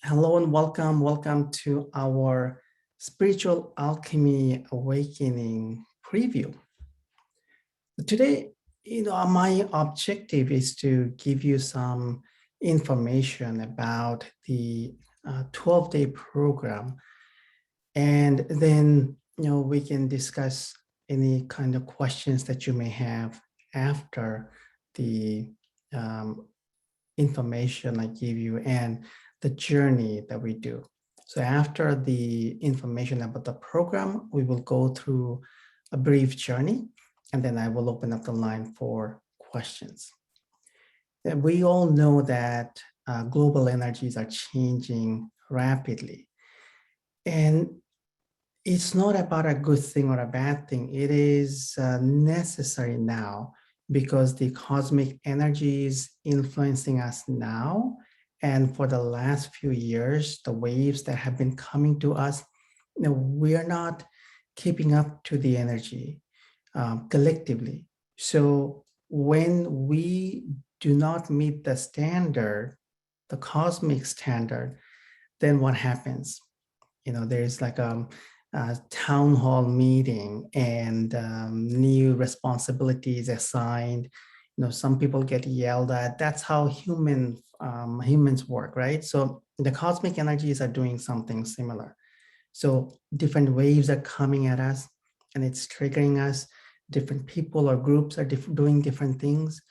Hello and welcome. Welcome to our Spiritual Alchemy Awakening preview. Today, my objective is to give you some information about the 12-day program, and then we can discuss any kind of questions that you may have after the information I give you and the journey that we do. So after the information about the program, we will go through a brief journey, and then I will open up the line for questions. We all know that global energies are changing rapidly. And it's not about a good thing or a bad thing. It is necessary now because the cosmic energy is influencing us now. And for the last few years, the waves that have been coming to us, we're not keeping up to the energy collectively. So when we do not meet the standard, the cosmic standard, then what happens? There's like a town hall meeting and new responsibilities assigned. Some people get yelled at. That's how humans work, right? So the cosmic energies are doing something similar. So different waves are coming at us and it's triggering us. Different people or groups are doing different things.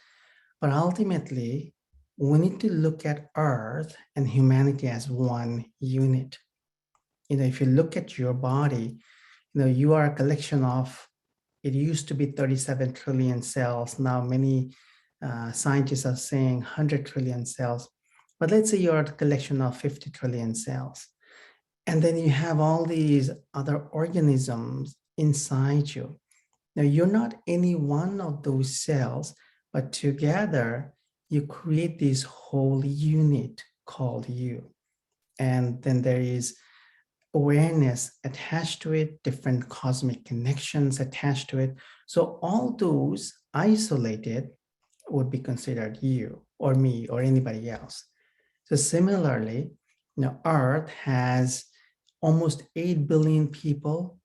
But ultimately, we need to look at Earth and humanity as one unit. If you look at your body, you are a collection of, it used to be 37 trillion cells. Now many scientists are saying 100 trillion cells. But let's say you're a collection of 50 trillion cells. And then you have all these other organisms inside you. Now you're not any one of those cells, but together you create this whole unit called you. And then there is awareness attached to it, different cosmic connections attached to it. So all those isolated would be considered you or me or anybody else. So similarly, Earth has almost 8 billion people.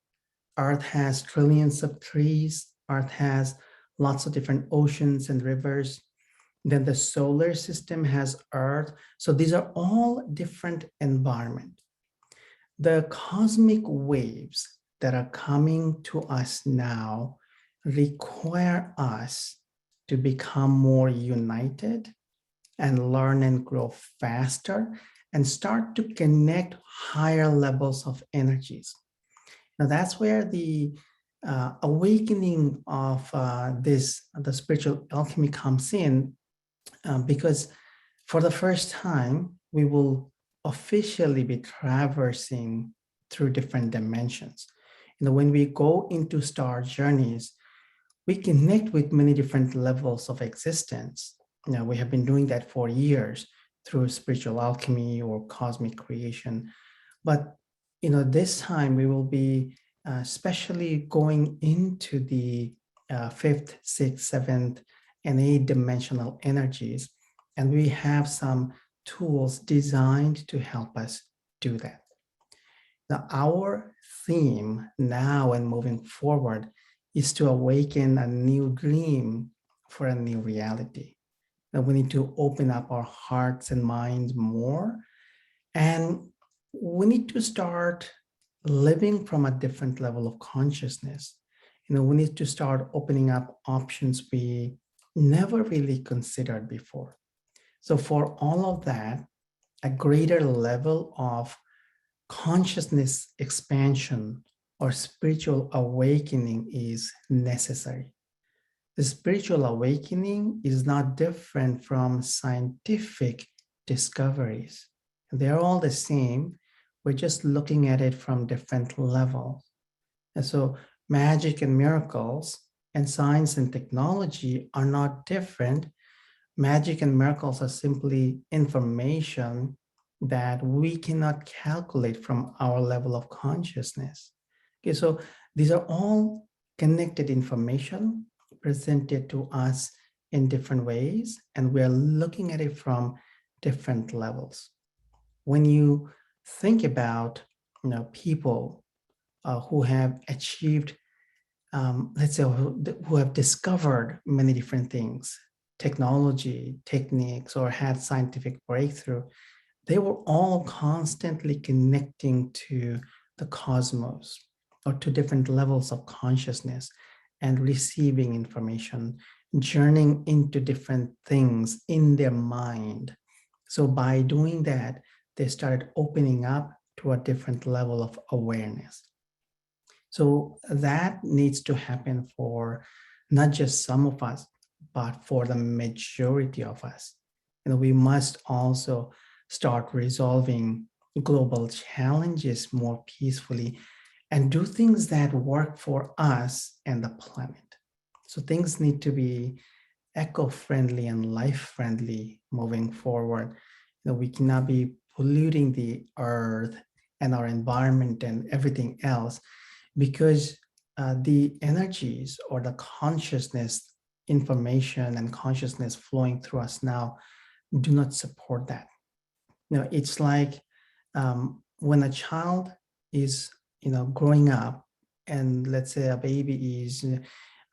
Earth has trillions of trees. Earth has lots of different oceans and rivers. Then the solar system has Earth. So these are all different environments. The cosmic waves that are coming to us now require us to become more united and learn and grow faster and start to connect higher levels of energies. Now that's where the awakening of the spiritual alchemy comes in, because for the first time, we will officially be traversing through different dimensions. When we go into star journeys, we connect with many different levels of existence. We have been doing that for years through spiritual alchemy or cosmic creation. But this time we will be especially going into the fifth, sixth, seventh, and eighth dimensional energies. And we have some tools designed to help us do that. Now, our theme now and moving forward is to awaken a new dream for a new reality. Now, we need to open up our hearts and minds more, and we need to start living from a different level of consciousness. We need to start opening up options we never really considered before. So for all of that, a greater level of consciousness expansion or spiritual awakening is necessary. The spiritual awakening is not different from scientific discoveries. They're all the same. We're just looking at it from different levels. And so magic and miracles and science and technology are not different. Magic and miracles are simply information that we cannot calculate from our level of consciousness. Okay, so these are all connected information presented to us in different ways, and we are looking at it from different levels. when you think about, people who have achieved, let's say, who have discovered many different things, technology, techniques, or had scientific breakthrough, they were all constantly connecting to the cosmos or to different levels of consciousness and receiving information, journeying into different things in their mind. So by doing that, they started opening up to a different level of awareness. So that needs to happen for not just some of us, but for the majority of us. We must also start resolving global challenges more peacefully and do things that work for us and the planet. So things need to be eco-friendly and life-friendly moving forward. We cannot be polluting the earth and our environment and everything else, because the energies or the consciousness, information and consciousness flowing through us now do not support that. It's like when a child is, growing up, and let's say a baby is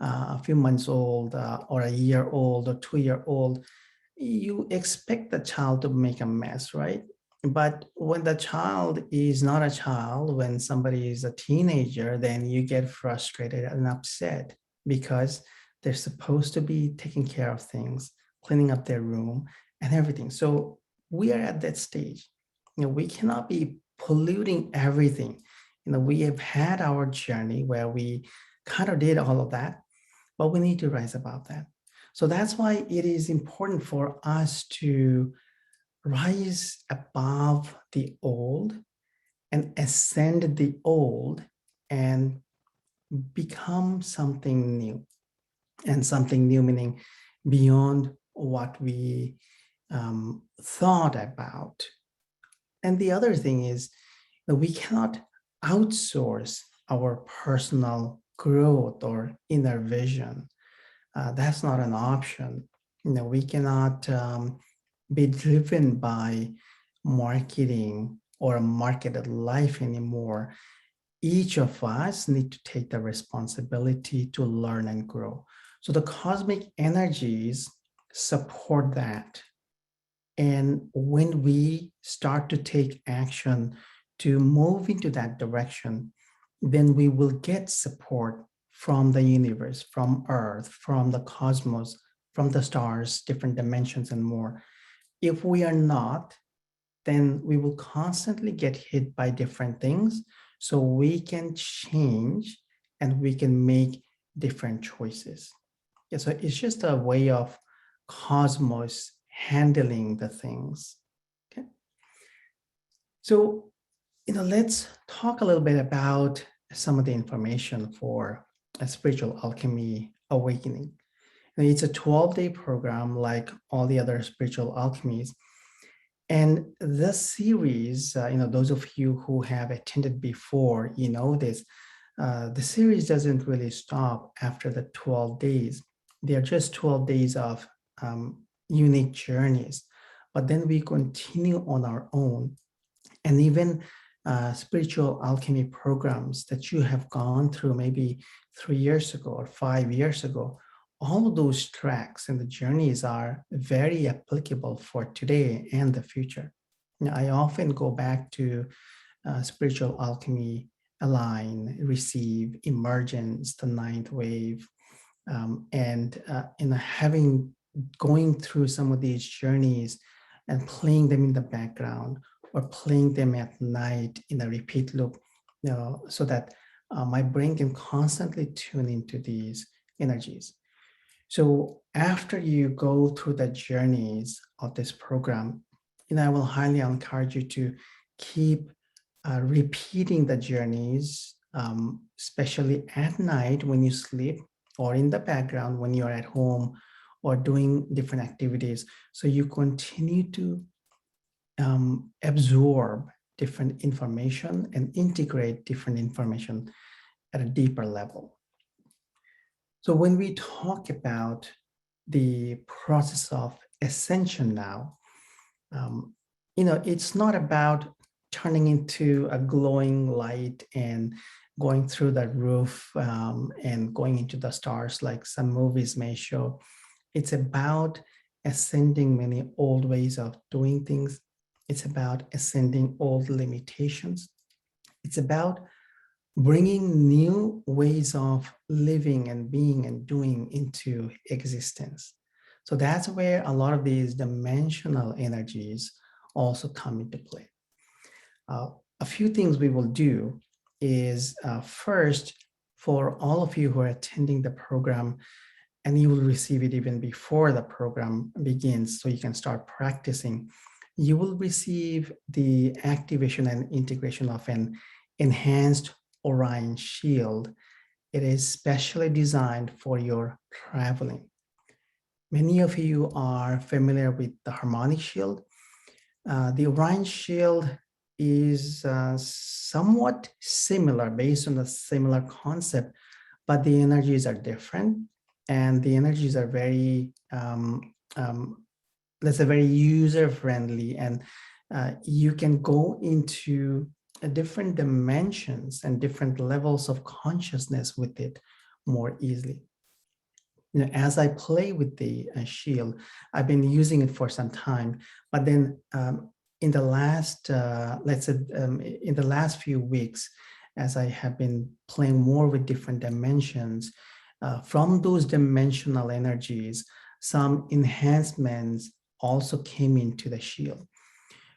a few months old, or a year old or 2 year old, you expect the child to make a mess, right? But when the child is not a child, when somebody is a teenager, then you get frustrated and upset because they're supposed to be taking care of things, cleaning up their room and everything. So we are at that stage. We cannot be polluting everything. We have had our journey where we kind of did all of that, but we need to rise above that. So that's why it is important for us to rise above the old and ascend the old and become something new. And something new meaning beyond what we thought about. And the other thing is that we cannot outsource our personal growth or inner vision. That's not an option. We cannot be driven by marketing or a marketed life anymore. Each of us need to take the responsibility to learn and grow. So the cosmic energies support that. And when we start to take action to move into that direction, then we will get support from the universe, from Earth, from the cosmos, from the stars, different dimensions, and more. If we are not, then we will constantly get hit by different things. So we can change and we can make different choices. Yeah, so it's just a way of cosmos handling the things. Okay. So, let's talk a little bit about some of the information for a spiritual alchemy awakening. It's a 12-day program like all the other spiritual alchemies. And this series, those of you who have attended before, this, the series doesn't really stop after the 12 days. They are just 12 days of unique journeys. But then we continue on our own. And even spiritual alchemy programs that you have gone through maybe 3 years ago or 5 years ago, all of those tracks and the journeys are very applicable for today and the future. I often go back to spiritual alchemy, align, receive, emergence, the ninth wave, and going through some of these journeys and playing them in the background or playing them at night in a repeat loop, so that my brain can constantly tune into these energies. So after you go through the journeys of this program, I will highly encourage you to keep repeating the journeys, especially at night when you sleep, or in the background when you're at home or doing different activities. So you continue to absorb different information and integrate different information at a deeper level. So when we talk about the process of ascension now, it's not about turning into a glowing light and going through the roof and going into the stars like some movies may show. It's about ascending many old ways of doing things. It's about ascending old limitations. It's about bringing new ways of living and being and doing into existence. So that's where a lot of these dimensional energies also come into play. A few things we will do is first, for all of you who are attending the program, and you will receive it even before the program begins, so you can start practicing, you will receive the activation and integration of an enhanced Orion shield. It is specially designed for your traveling. Many of you are familiar with the harmonic shield. The Orion shield is somewhat similar, based on a similar concept, but the energies are different, and the energies are very, let's say, very user-friendly, and you can go into different dimensions and different levels of consciousness with it more easily. As I play with the shield, I've been using it for some time, but then in the last, let's say, in the last few weeks, as I have been playing more with different dimensions, from those dimensional energies, some enhancements also came into the shield.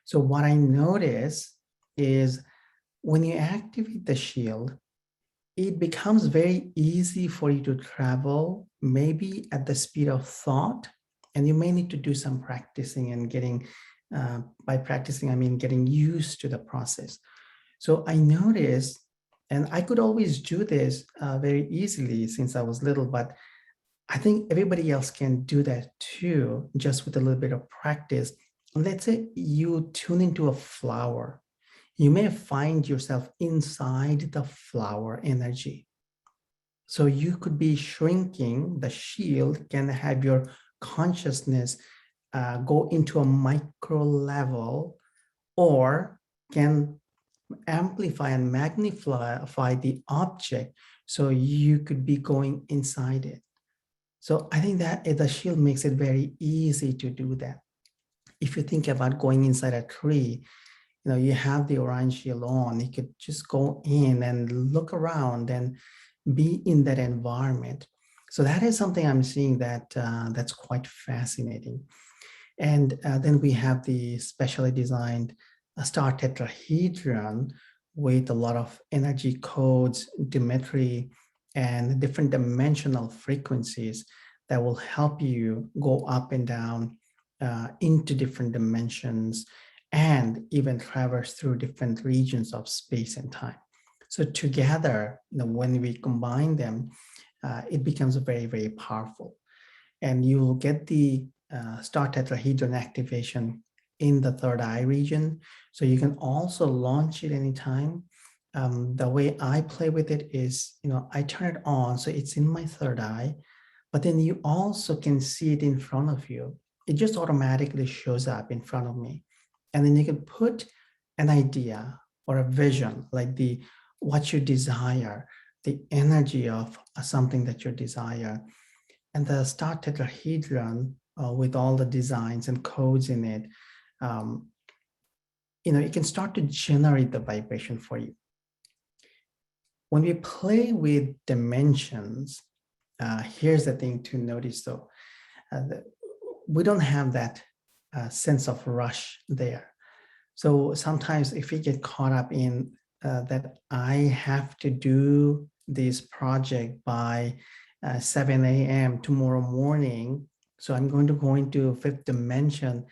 So what I notice is when you activate the shield, it becomes very easy for you to travel, maybe at the speed of thought, and you may need to do some practicing and getting, by practicing, I mean getting used to the process. So I noticed, and I could always do this very easily since I was little, but I think everybody else can do that too, just with a little bit of practice. Let's say you tune into a flower. You may find yourself inside the flower energy. So you could be shrinking. The shield can have your consciousness go into a micro level, or can amplify and magnify the object, so you could be going inside it. So I think that the shield makes it very easy to do that. If you think about going inside a tree, you have the Orion shield on, you could just go in and look around and be in that environment. So that is something I'm seeing that's quite fascinating. And then we have the specially designed star tetrahedron with a lot of energy codes, geometry, and different dimensional frequencies that will help you go up and down into different dimensions, and even traverse through different regions of space and time. So together, when we combine them, it becomes very, very powerful. And you will get the star tetrahedron activation in the third eye region. So you can also launch it anytime. The way I play with it is, I turn it on, so it's in my third eye, but then you also can see it in front of you. It just automatically shows up in front of me. And then you can put an idea or a vision, like what you desire, the energy of something that you desire. And the star tetrahedron, with all the designs and codes in it, it can start to generate the vibration for you. When we play with dimensions, here's the thing to notice though. We don't have that sense of rush there. So sometimes if we get caught up in that I have to do this project by 7 a.m. tomorrow morning, so I'm going to go into fifth dimension,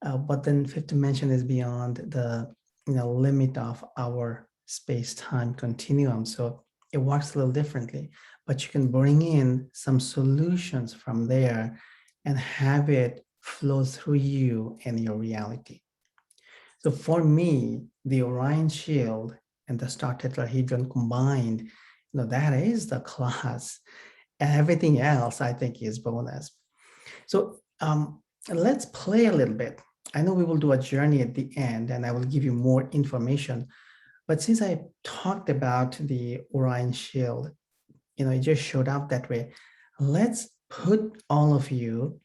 but then fifth dimension is beyond the limit of our space-time continuum. So it works a little differently, but you can bring in some solutions from there and have it flow through you and your reality. So for me, the Orion shield and the star tetrahedron combined, that is the class. And everything else, I think, is bonus. So let's play a little bit. I know we will do a journey at the end and I will give you more information. But since I talked about the Orion shield, it just showed up that way. Let's put all of you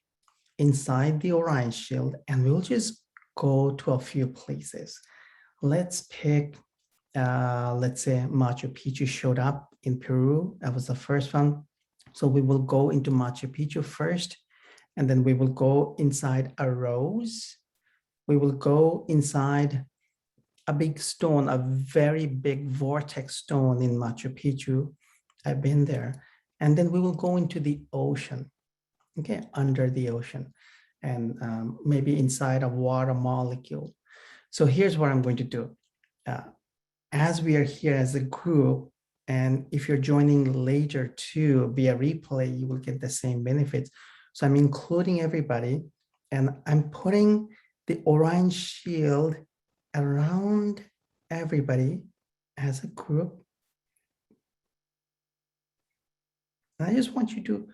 inside the Orion shield and we'll just go to a few places. Let's pick, let's say Machu Picchu showed up in Peru. That was the first one. So we will go into Machu Picchu first, and then we will go inside a rose. We will go inside a big stone, a very big vortex stone in Machu Picchu. I've been there. And then we will go into the ocean, okay, under the ocean, and maybe inside a water molecule. So here's what I'm going to do. As we are here as a group, and if you're joining later too via replay, you will get the same benefits. So I'm including everybody, and I'm putting the Orion shield around everybody as a group. And I just want you to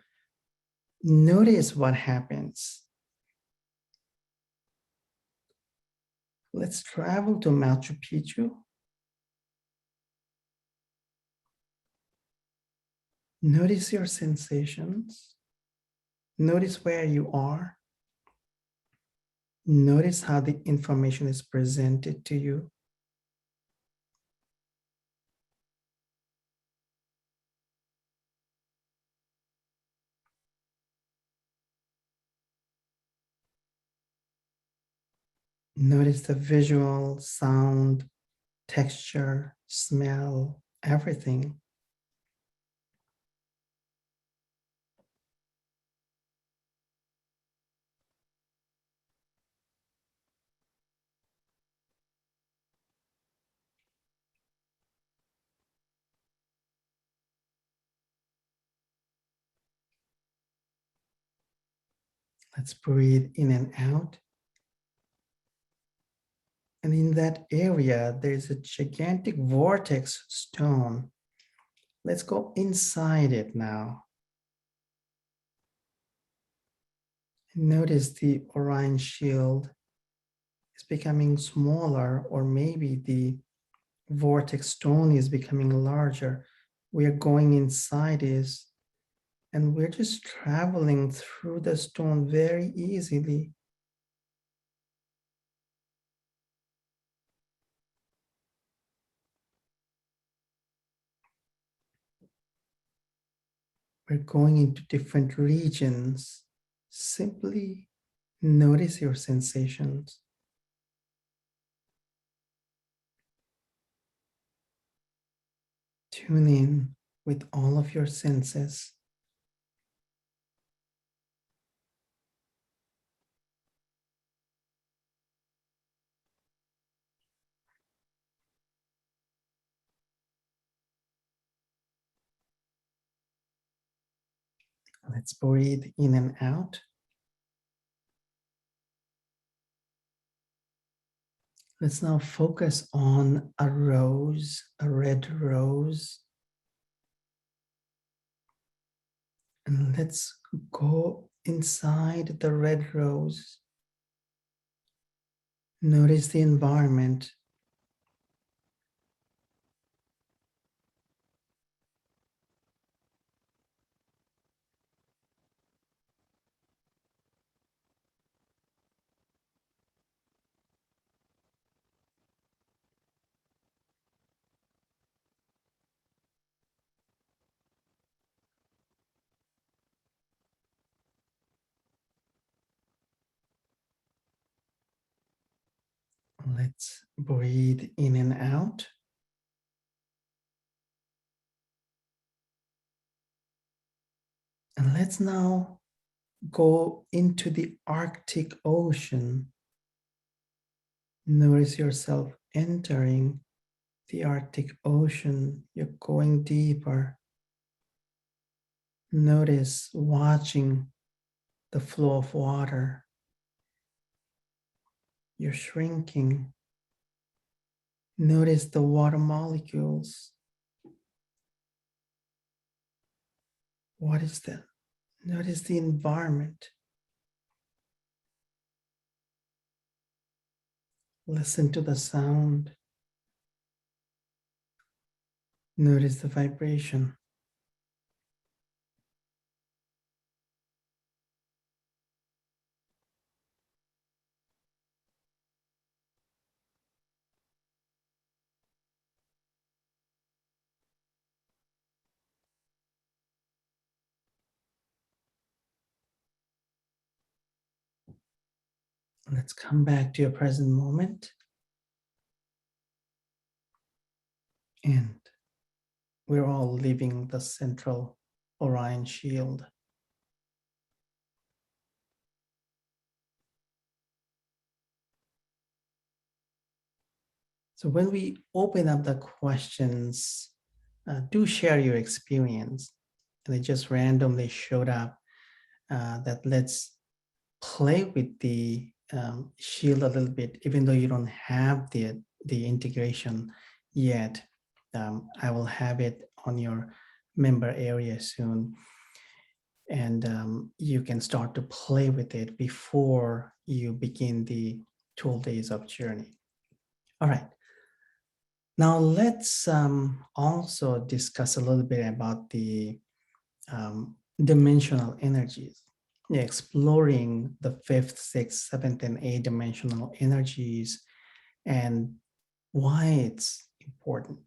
notice what happens. Let's travel to Machu Picchu. Notice your sensations. Notice where you are. Notice how the information is presented to you. Notice the visual, sound, texture, smell, everything. Let's breathe in and out. And in that area, there's a gigantic vortex stone. Let's go inside it now. Notice the Orion shield is becoming smaller, or maybe the vortex stone is becoming larger. We are going inside this, and we're just traveling through the stone very easily. We're going into different regions. Simply notice your sensations. Tune in with all of your senses. Let's breathe in and out. Let's now focus on a rose, a red rose. And let's go inside the red rose. Notice the environment. Let's breathe in and out. And let's now go into the Arctic Ocean. Notice yourself entering the Arctic Ocean. You're going deeper. Notice watching the flow of water. You're shrinking. Notice the water molecules. What is that? Notice the environment. Listen to the sound. Notice the vibration. Let's come back to your present moment. And we're all leaving the central Orion shield. So when we open up the questions, do share your experience. And it just randomly showed up that let's play with the shield a little bit, even though you don't have the integration yet. I will have it on your member area soon. And you can start to play with it before you begin the 12 days of journey. All right. Now let's also discuss a little bit about the dimensional energies, exploring the fifth, sixth, seventh, and eighth dimensional energies and why it's important.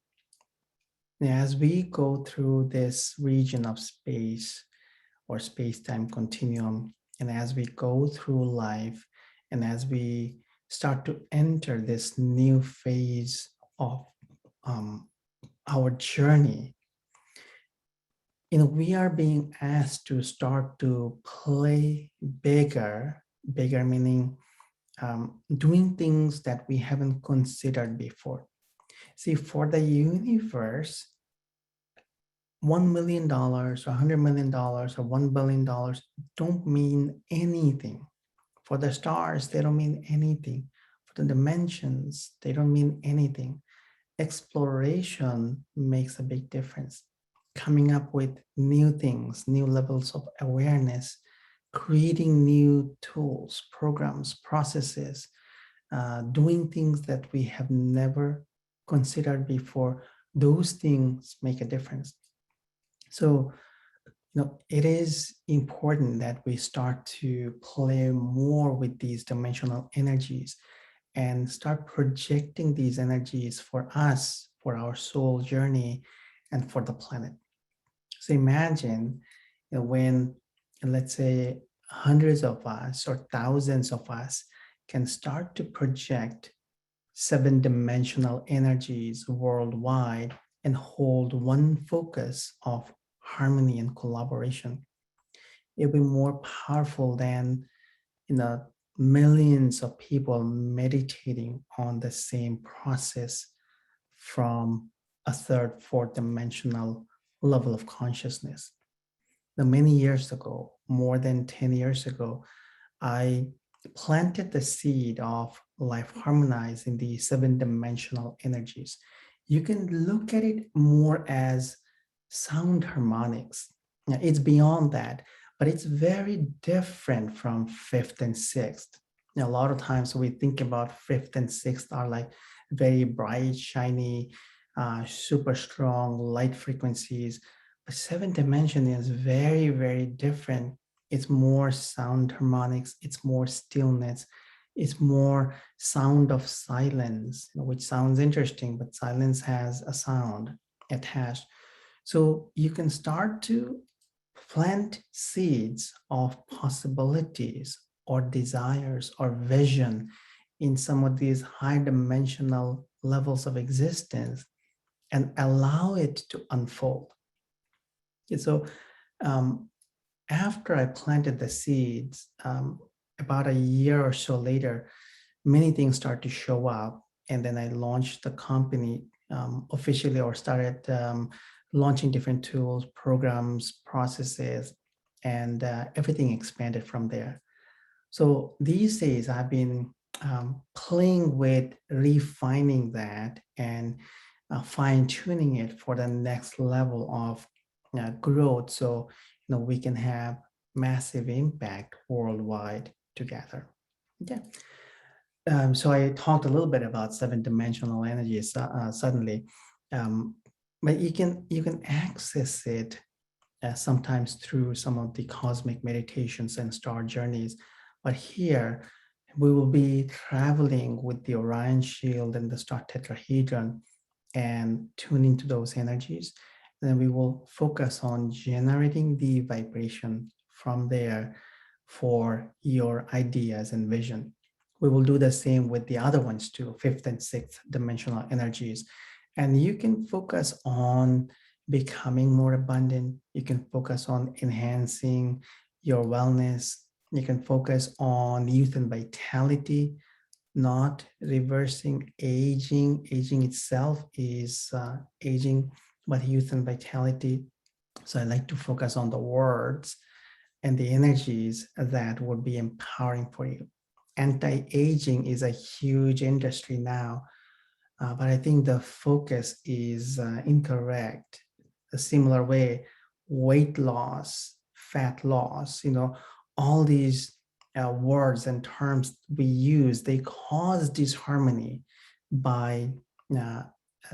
As we go through this region of space or space-time continuum, and as we go through life, and as we start to enter this new phase of our journey, we are being asked to start to play bigger meaning doing things that we haven't considered before. See, for the universe, $1 million or $100 million or $1 billion don't mean anything. For the stars, they don't mean anything. For the dimensions, they don't mean anything. Exploration makes a big difference. Coming up with new things, new levels of awareness, creating new tools, programs, processes, doing things that we have never considered before, those things make a difference. So, it is important that we start to play more with these dimensional energies and start projecting these energies for us, for our soul journey, and for the planet. So imagine when, let's say, hundreds of us or thousands of us can start to project 7-dimensional energies worldwide and hold one focus of harmony and collaboration. It'll be more powerful than millions of people meditating on the same process from a third, fourth dimensional level of consciousness. Now, many years ago, more than 10 years ago, I planted the seed of life harmonized in the 7-dimensional energies. You can look at it more as sound harmonics. Now, it's beyond that, but it's very different from fifth and sixth. Now, a lot of times we think about fifth and sixth are like very bright, shiny, super strong light frequencies. But seventh dimension is very, very different. It's more sound harmonics, it's more stillness, it's more sound of silence, which sounds interesting, but silence has a sound attached. So you can start to plant seeds of possibilities or desires or vision in some of these high dimensional levels of existence and allow it to unfold. Okay, so after I planted the seeds, about a year or so later, many things start to show up. And then I launched the company officially, or started launching different tools, programs, processes, and everything expanded from there. So these days I've been playing with refining that and fine tuning it for the next level of growth. So, we can have massive impact worldwide together. Yeah. So I talked a little bit about seven-dimensional energies suddenly, um, but you can access it sometimes through some of the cosmic meditations and star journeys. But here we will be traveling with the Orion shield and the star tetrahedron and tune into those energies. And then we will focus on generating the vibration from there for your ideas and vision. We will do the same with the other ones too, fifth and sixth dimensional energies. And you can focus on becoming more abundant. You can focus on enhancing your wellness. You can focus on youth and vitality, not reversing aging. Aging itself is aging, but youth and vitality. So I like to focus on the words and the energies that would be empowering for you. Anti-aging is a huge industry now, but I think the focus is incorrect. A similar way, weight loss, fat loss, all these words and terms we use, they cause disharmony. By uh,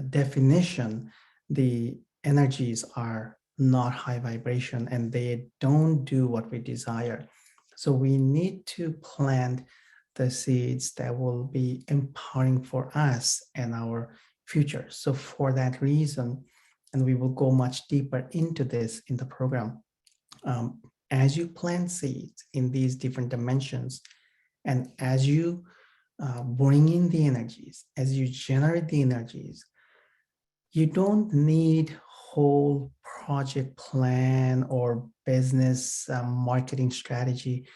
definition, the energies are not high vibration and they don't do what we desire. So we need to plant the seeds that will be empowering for us and our future. So for that reason, and we will go much deeper into this in the program, um, as you plant seeds in these different dimensions, and as you bring in the energies, as you generate the energies, you don't need whole project plan or business marketing strategy.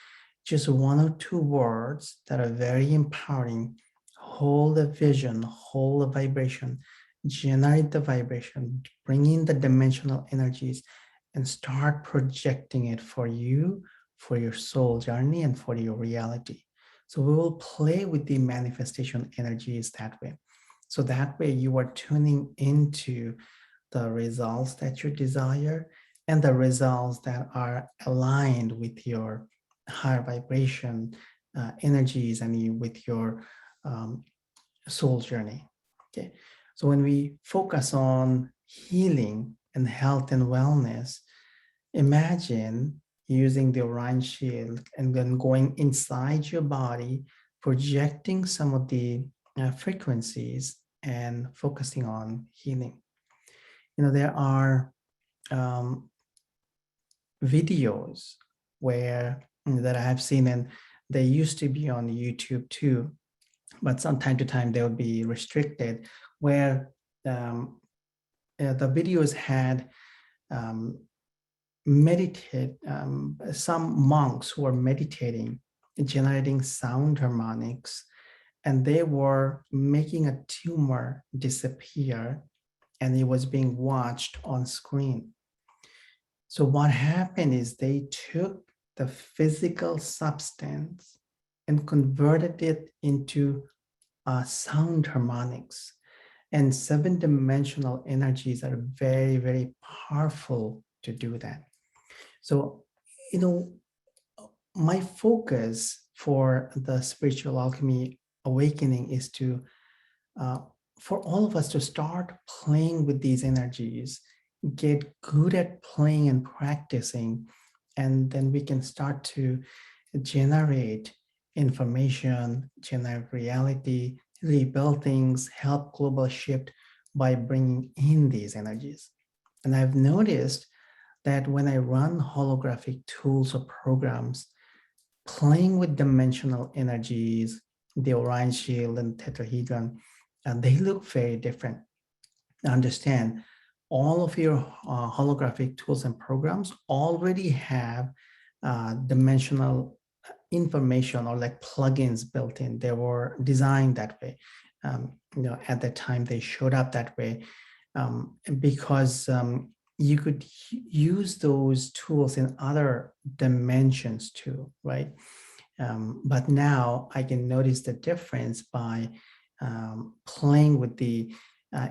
Just one or two words that are very empowering. Hold the vision, hold the vibration, generate the vibration, bring in the dimensional energies, and start projecting it for you, for your soul journey, and for your reality. So we will play with the manifestation energies that way. So that way you are tuning into the results that you desire and the results that are aligned with your higher vibration energies and with your um, soul journey. Okay, so when we focus on healing and health and wellness, imagine using the Orion shield and then going inside your body, projecting some of the frequencies and focusing on healing. There are um, videos where that I have seen, and they used to be on YouTube too, but from time to time they would be restricted, where the videos had um, some monks who were meditating, generating sound harmonics, and they were making a tumor disappear, and it was being watched on screen. So what happened is they took the physical substance and converted it into sound harmonics. And seven-dimensional energies are very, very powerful to do that. So, my focus for the spiritual alchemy awakening is to for all of us to start playing with these energies, get good at playing and practicing, and then we can start to generate information, generate reality, rebuild things, help global shift by bringing in these energies. And I've noticed that when I run holographic tools or programs, playing with dimensional energies, the Orion shield and tetrahedron, they look very different. Understand, all of your holographic tools and programs already have dimensional information or like plugins built in. They were designed that way. At the time they showed up that way because you could use those tools in other dimensions too, right? But now I can notice the difference by playing with the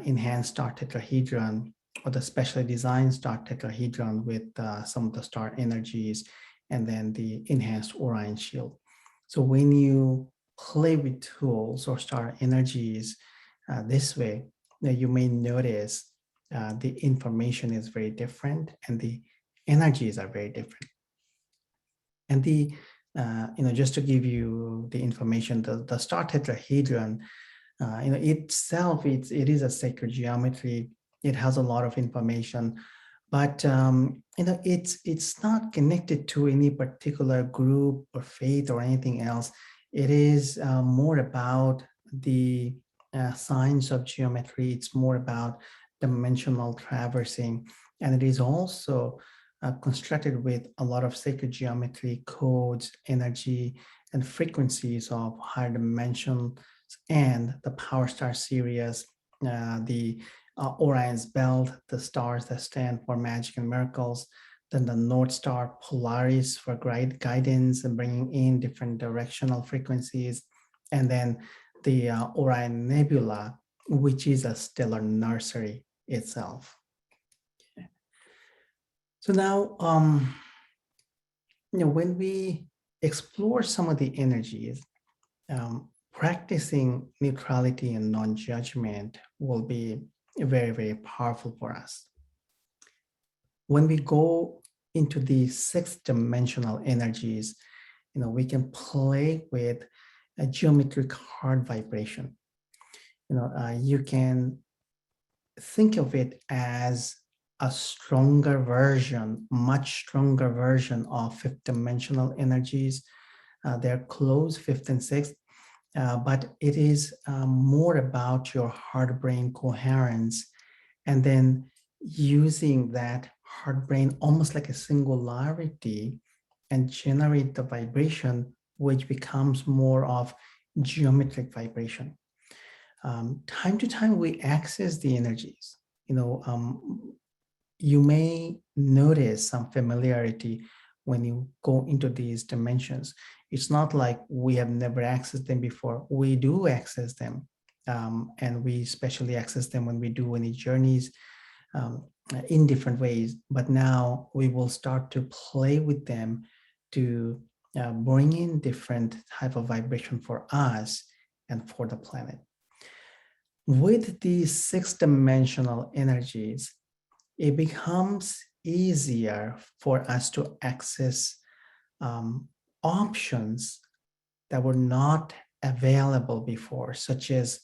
enhanced star tetrahedron or the specially designed star tetrahedron with some of the star energies and then the enhanced Orion shield. So when you play with tools or star energies this way, you may notice the information is very different and the energies are very different. And just to give you the information, the star tetrahedron, itself, it is a sacred geometry. It has a lot of information, but it's not connected to any particular group or faith or anything else. It is more about the science of geometry. It's more about dimensional traversing, and it is also constructed with a lot of sacred geometry, codes, energy, and frequencies of higher dimension and the Power Star Sirius, the Orion's belt, the stars that stand for magic and miracles, then the North Star Polaris for guidance and bringing in different directional frequencies, and then the Orion Nebula, which is a stellar nursery itself. Okay. So now, when we explore some of the energies, practicing neutrality and non-judgment will be very, very powerful for us. When we go into the sixth dimensional energies, we can play with a geometric heart vibration. You can think of it as a stronger version, much stronger version of fifth dimensional energies. They're close, fifth and sixth, but it is more about your heart-brain coherence, and then using that heart-brain almost like a singularity and generate the vibration, which becomes more of geometric vibration. Time to time, we access the energies. You may notice some familiarity when you go into these dimensions. It's not like we have never accessed them before. We do access them, and we especially access them when we do any journeys in different ways. But now we will start to play with them to bring in different type of vibration for us and for the planet. With these six-dimensional energies, it becomes easier for us to access options that were not available before, such as,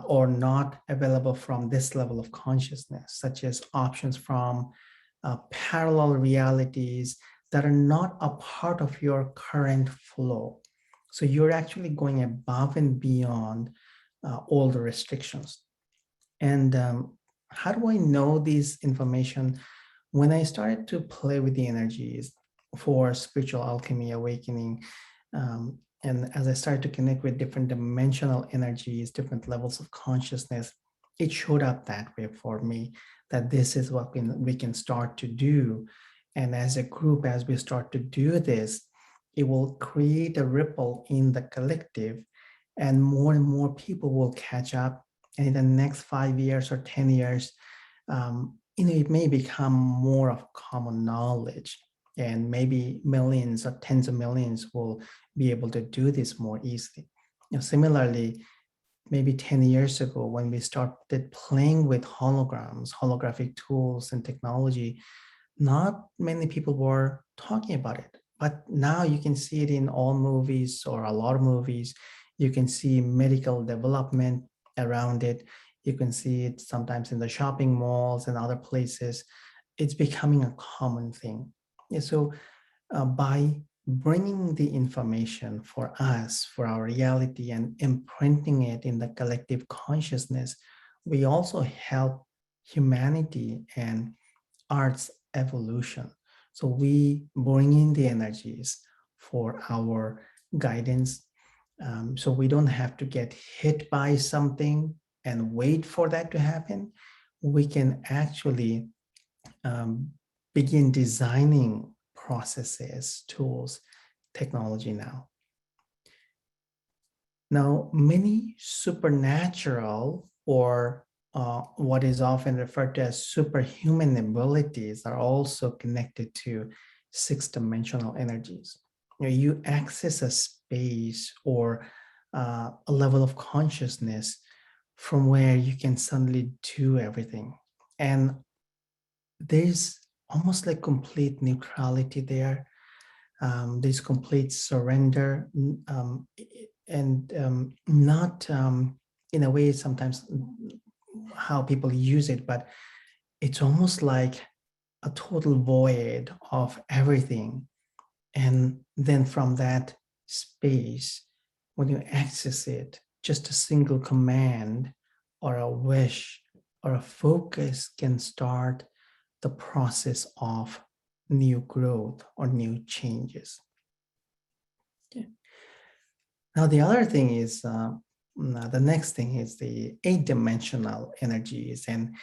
or not available from this level of consciousness, such as options from parallel realities that are not a part of your current flow. So you're actually going above and beyond all the restrictions. And how do I know this information? When I started to play with the energies for spiritual alchemy, awakening, and as I started to connect with different dimensional energies, different levels of consciousness, it showed up that way for me, that this is what we can start to do. And as a group, as we start to do this, it will create a ripple in the collective, and more people will catch up. And in the next 5 years or 10 years, it may become more of common knowledge, and maybe millions or tens of millions will be able to do this more easily. Similarly, maybe 10 years ago, when we started playing with holograms, holographic tools and technology, not many people were talking about it. But now you can see it in all movies, or a lot of movies. You can see medical development around it. You can see it sometimes in the shopping malls and other places. It's becoming a common thing. So by bringing the information for us, for our reality, and imprinting it in the collective consciousness, we also help humanity and art's evolution. So we bring in the energies for our guidance. So we don't have to get hit by something and wait for that to happen. We can actually begin designing processes, tools, technology now. Now, many supernatural, or what is often referred to as superhuman abilities, are also connected to six-dimensional energies. You access a space or a level of consciousness from where you can suddenly do everything. And there's almost like complete neutrality there. There's complete surrender, and not in a way sometimes how people use it, but it's almost like a total void of everything. And then from that space, when you access it, just a single command or a wish or a focus can start the process of new growth or new changes. Yeah. Now, the other thing is, the next thing is the 8-dimensional energies, and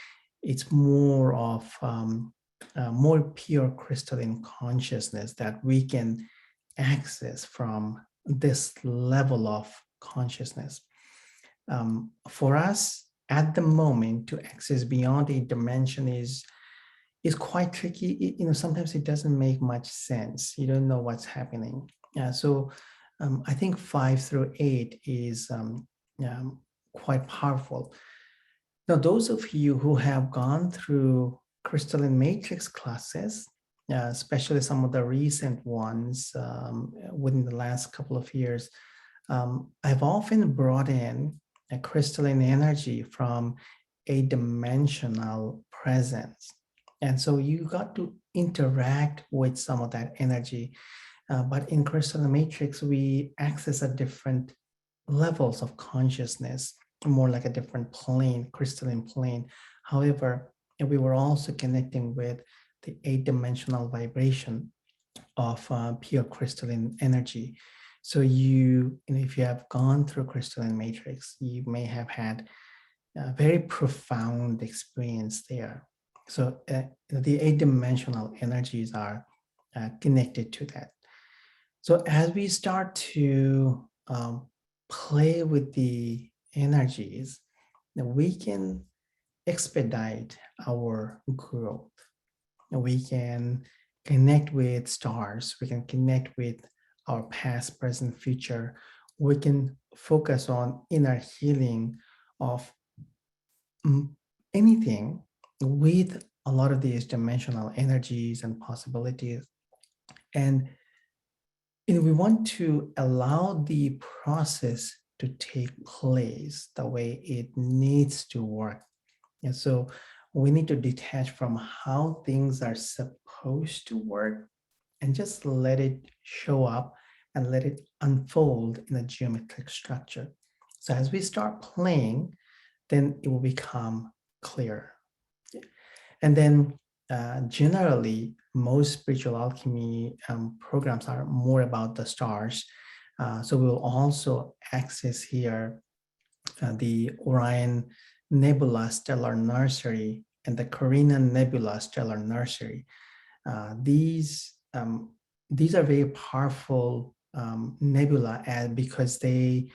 it's more of more pure crystalline consciousness that we can access from this level of consciousness. For us, at the moment, to access beyond 8 dimension is quite tricky. Sometimes it doesn't make much sense. You don't know what's happening. So I think 5 through 8 is quite powerful. Now, those of you who have gone through crystalline matrix classes, especially some of the recent ones within the last couple of years, I've often brought in a crystalline energy from a dimensional presence. And so you got to interact with some of that energy. But in crystalline matrix, we access at different levels of consciousness, more like a different plane, crystalline plane. However, we were also connecting with the 8-dimensional vibration of pure crystalline energy. So if you have gone through crystalline matrix, you may have had a very profound experience there. So the 8-dimensional energies are connected to that. So as we start to play with the energies, we can expedite our growth. We can connect with stars. We can connect with our past, present, future. We can focus on inner healing of anything with a lot of these dimensional energies and possibilities. And we want to allow the process to take place the way it needs to work. And so we need to detach from how things are supposed to work and just let it show up and let it unfold in a geometric structure. So as we start playing, then it will become clear. And then generally, most spiritual alchemy programs are more about the stars. So we'll also access here the Orion Nebula Stellar Nursery and the Carina Nebula Stellar Nursery. These are very powerful nebula because they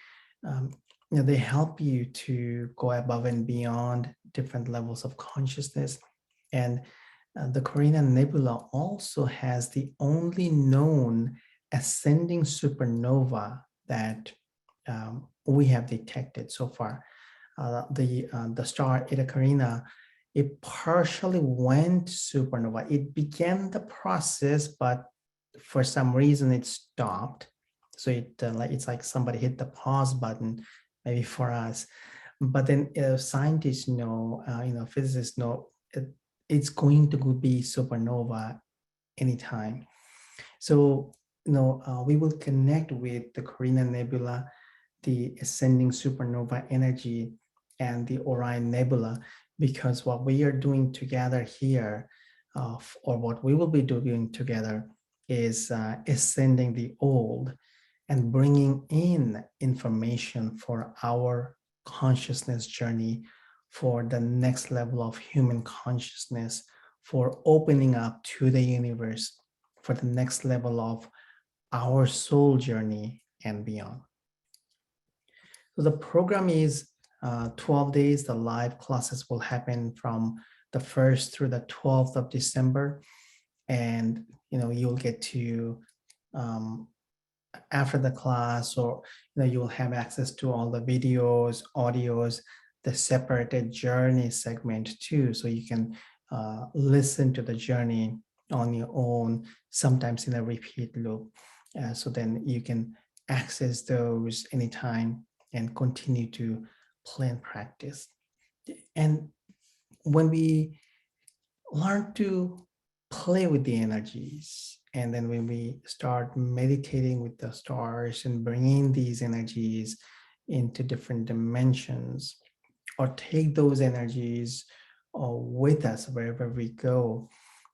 they help you to go above and beyond different levels of consciousness. And the Carina Nebula also has the only known ascending supernova that we have detected so far. The star Eta Carina, it partially went supernova. It began the process, but for some reason it stopped. So it's like somebody hit the pause button, maybe for us. But then scientists know, physicists know, it's going to be supernova anytime. So we will connect with the Carina Nebula, the ascending supernova energy, and the Orion Nebula, because what we are doing together here, or what we will be doing together, is ascending the old and bringing in information for our consciousness journey, for the next level of human consciousness, for opening up to the universe, for the next level of our soul journey and beyond. So the program is 12 days. The live classes will happen from the 1st through the 12th of December. And, you'll get to after the class, or you will have access to all the videos, audios, the separated journey segment too, so you can listen to the journey on your own, sometimes in a repeat loop. So then you can access those anytime and continue to play and practice. And when we learn to play with the energies, and then when we start meditating with the stars and bringing these energies into different dimensions, or take those energies with us wherever we go,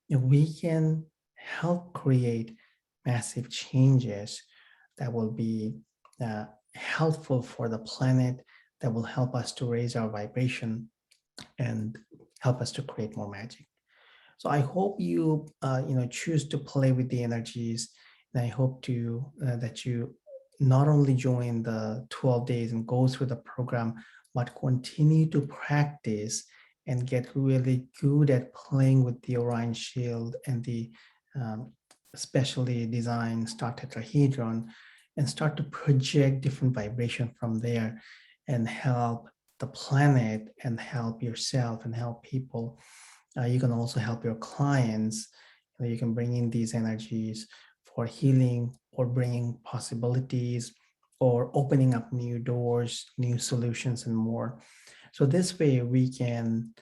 we can help create massive changes that will be helpful for the planet, that will help us to raise our vibration and help us to create more magic. So I hope you choose to play with the energies, and I hope to that you not only join the 12 days and go through the program, but continue to practice and get really good at playing with the Orion shield and the specially designed star tetrahedron, and start to project different vibration from there and help the planet and help yourself and help people. You can also help your clients. You can bring in these energies for healing, or bringing possibilities, or opening up new doors, new solutions, and more. So this way we can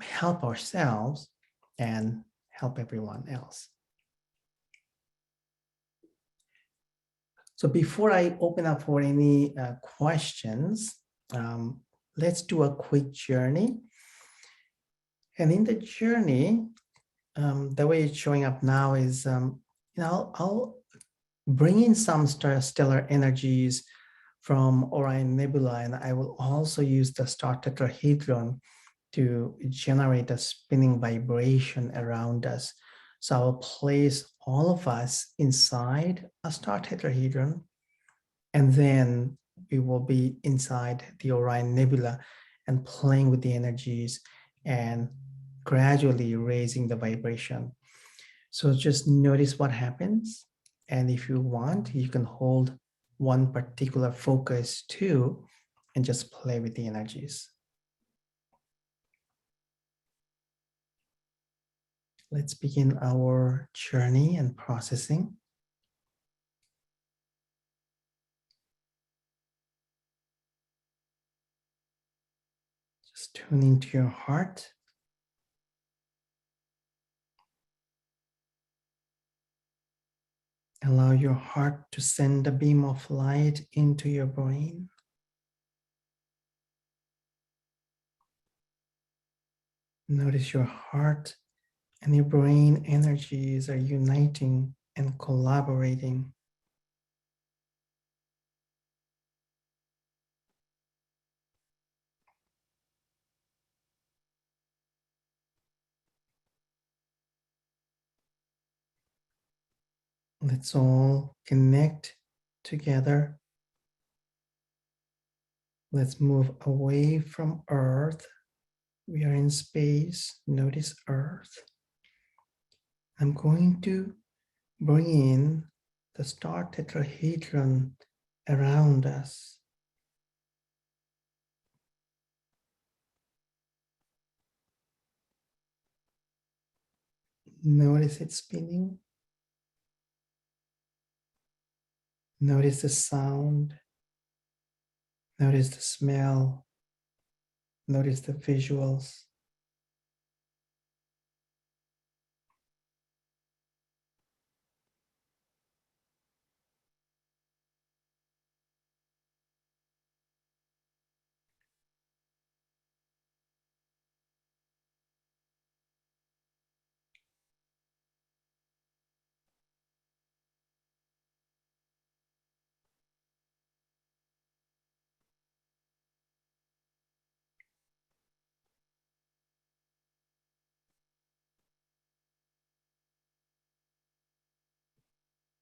help ourselves and help everyone else. So before I open up for any questions, let's do a quick journey. And in the journey, the way it's showing up now is, I'll bring in some stellar energies from Orion Nebula, and I will also use the star tetrahedron to generate a spinning vibration around us. So I will place all of us inside a star tetrahedron, and then we will be inside the Orion Nebula and playing with the energies and gradually raising the vibration. So just notice what happens. And if you want, you can hold one particular focus too, and just play with the energies. Let's begin our journey and processing. Just tune into your heart. Allow your heart to send a beam of light into your brain. Notice your heart and your brain energies are uniting and collaborating. Let's all connect together. Let's move away from Earth. We are in space. Notice Earth. I'm going to bring in the star tetrahedron around us. Notice it spinning. Notice the sound. Notice the smell. Notice the visuals.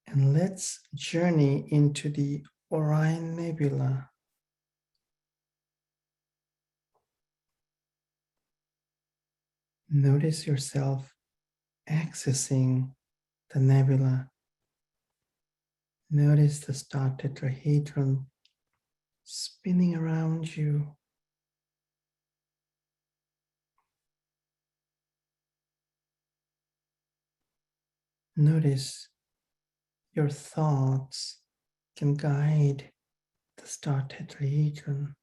And let's journey into the Orion Nebula. Notice yourself accessing the nebula. Notice the star tetrahedron spinning around you. Notice your thoughts can guide the star tetrahedron.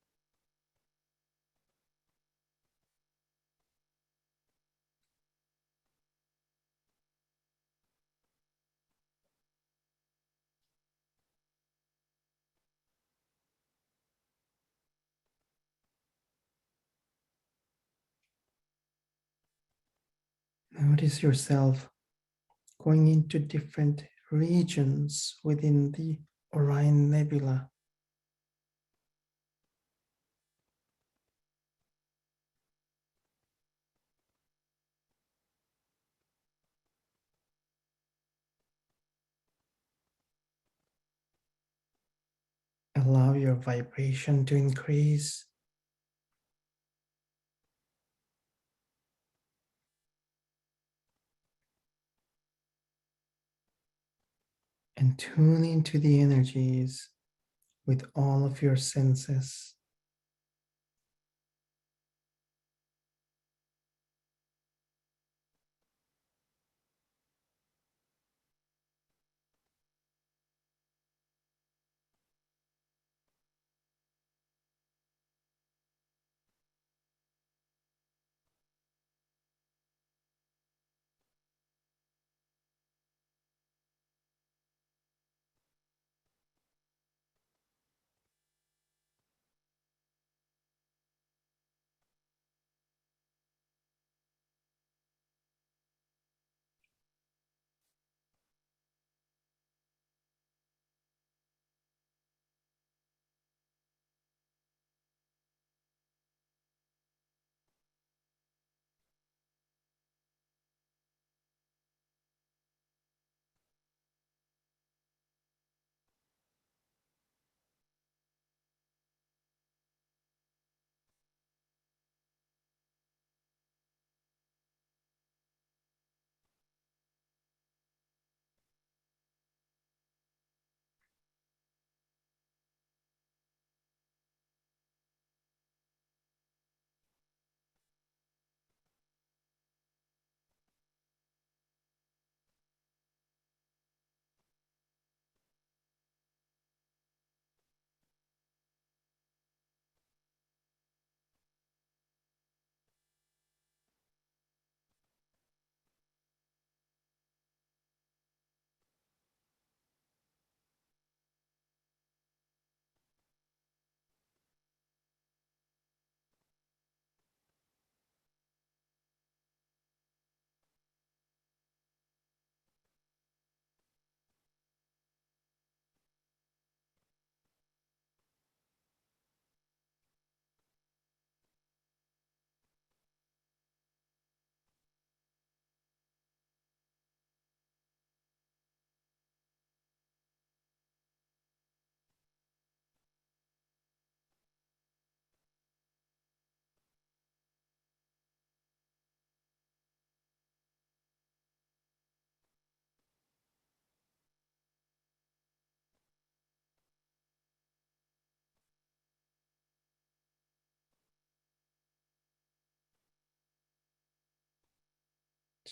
Notice yourself going into different regions within the Orion Nebula. Allow your vibration to increase. And tune into the energies with all of your senses.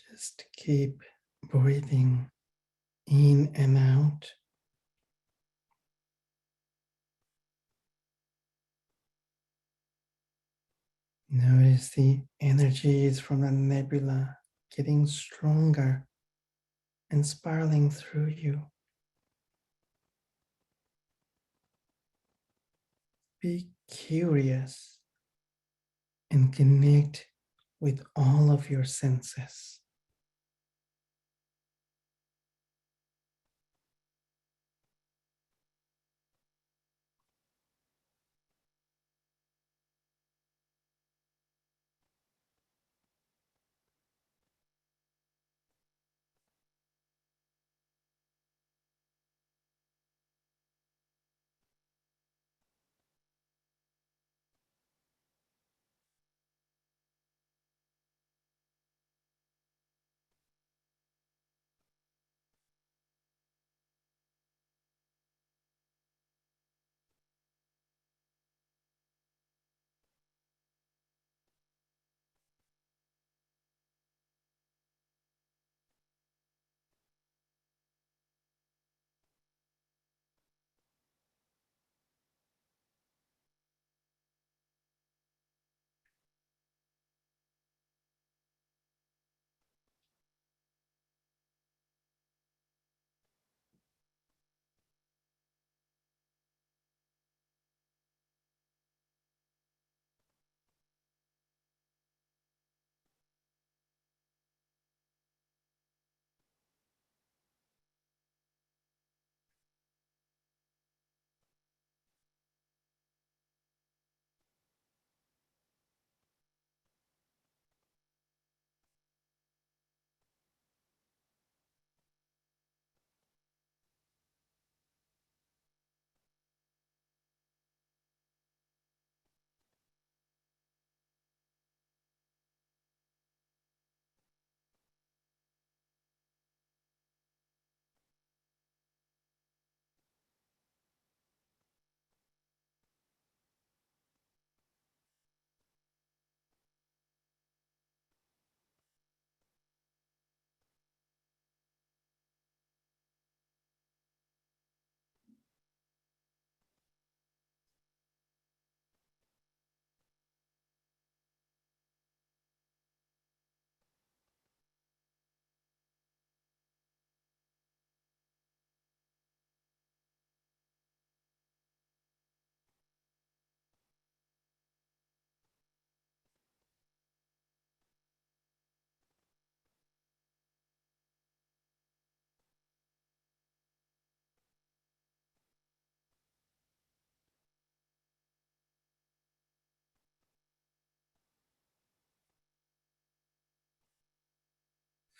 Just keep breathing in and out. Notice the energies from the nebula getting stronger and spiraling through you. Be curious and connect with all of your senses.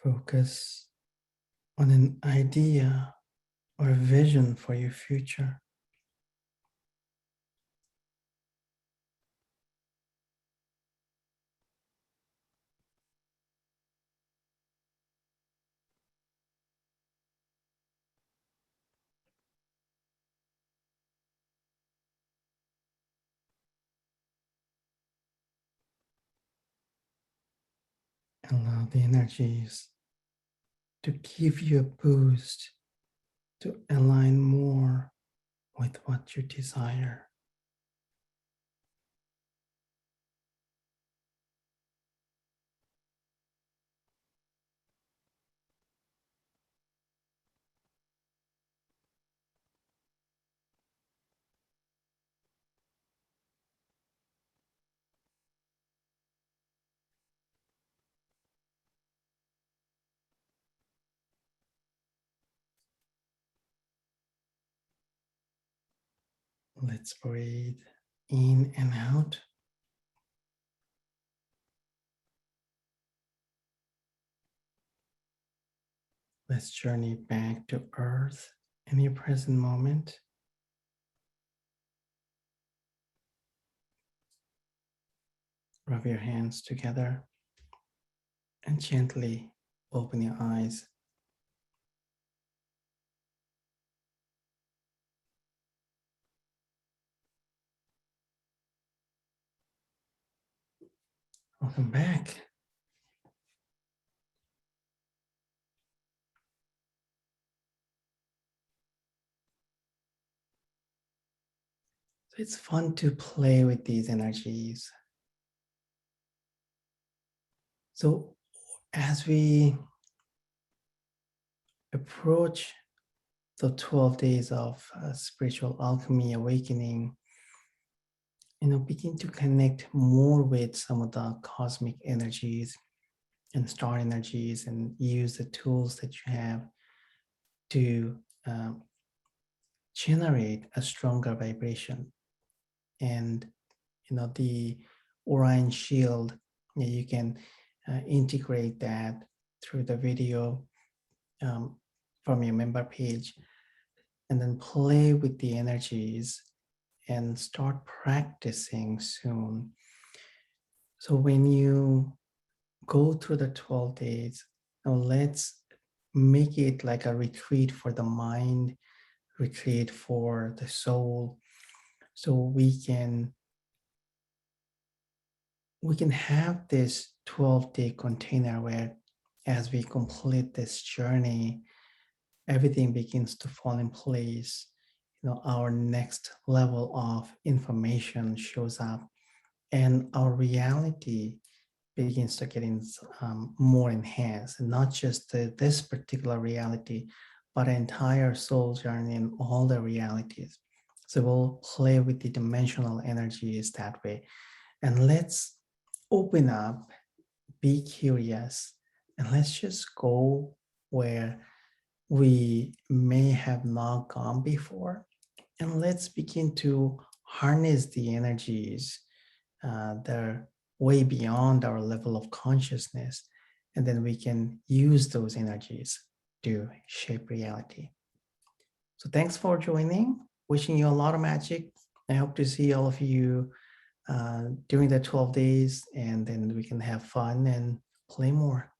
Focus on an idea or a vision for your future. Allow the energies to give you a boost to align more with what you desire. Let's breathe in and out. Let's journey back to Earth in your present moment. Rub your hands together and gently open your eyes. Welcome back. So it's fun to play with these energies. So as we approach the 12 days of spiritual alchemy awakening, begin to connect more with some of the cosmic energies and star energies, and use the tools that you have to generate a stronger vibration. And the Orion shield, you can integrate that through the video from your member page, and then play with the energies and start practicing soon. So when you go through the 12 days, now let's make it like a retreat for the mind, retreat for the soul, so we can have this 12-day container where, as we complete this journey, everything begins to fall in place. Our next level of information shows up, and our reality begins to get more enhanced. And not just this particular reality, but an entire soul journey and all the realities. So we'll play with the dimensional energies that way. And let's open up, be curious, and let's just go where we may have not gone before. And let's begin to harness the energies that are way beyond our level of consciousness. And then we can use those energies to shape reality. So thanks for joining. Wishing you a lot of magic. I hope to see all of you during the 12 days, and then we can have fun and play more.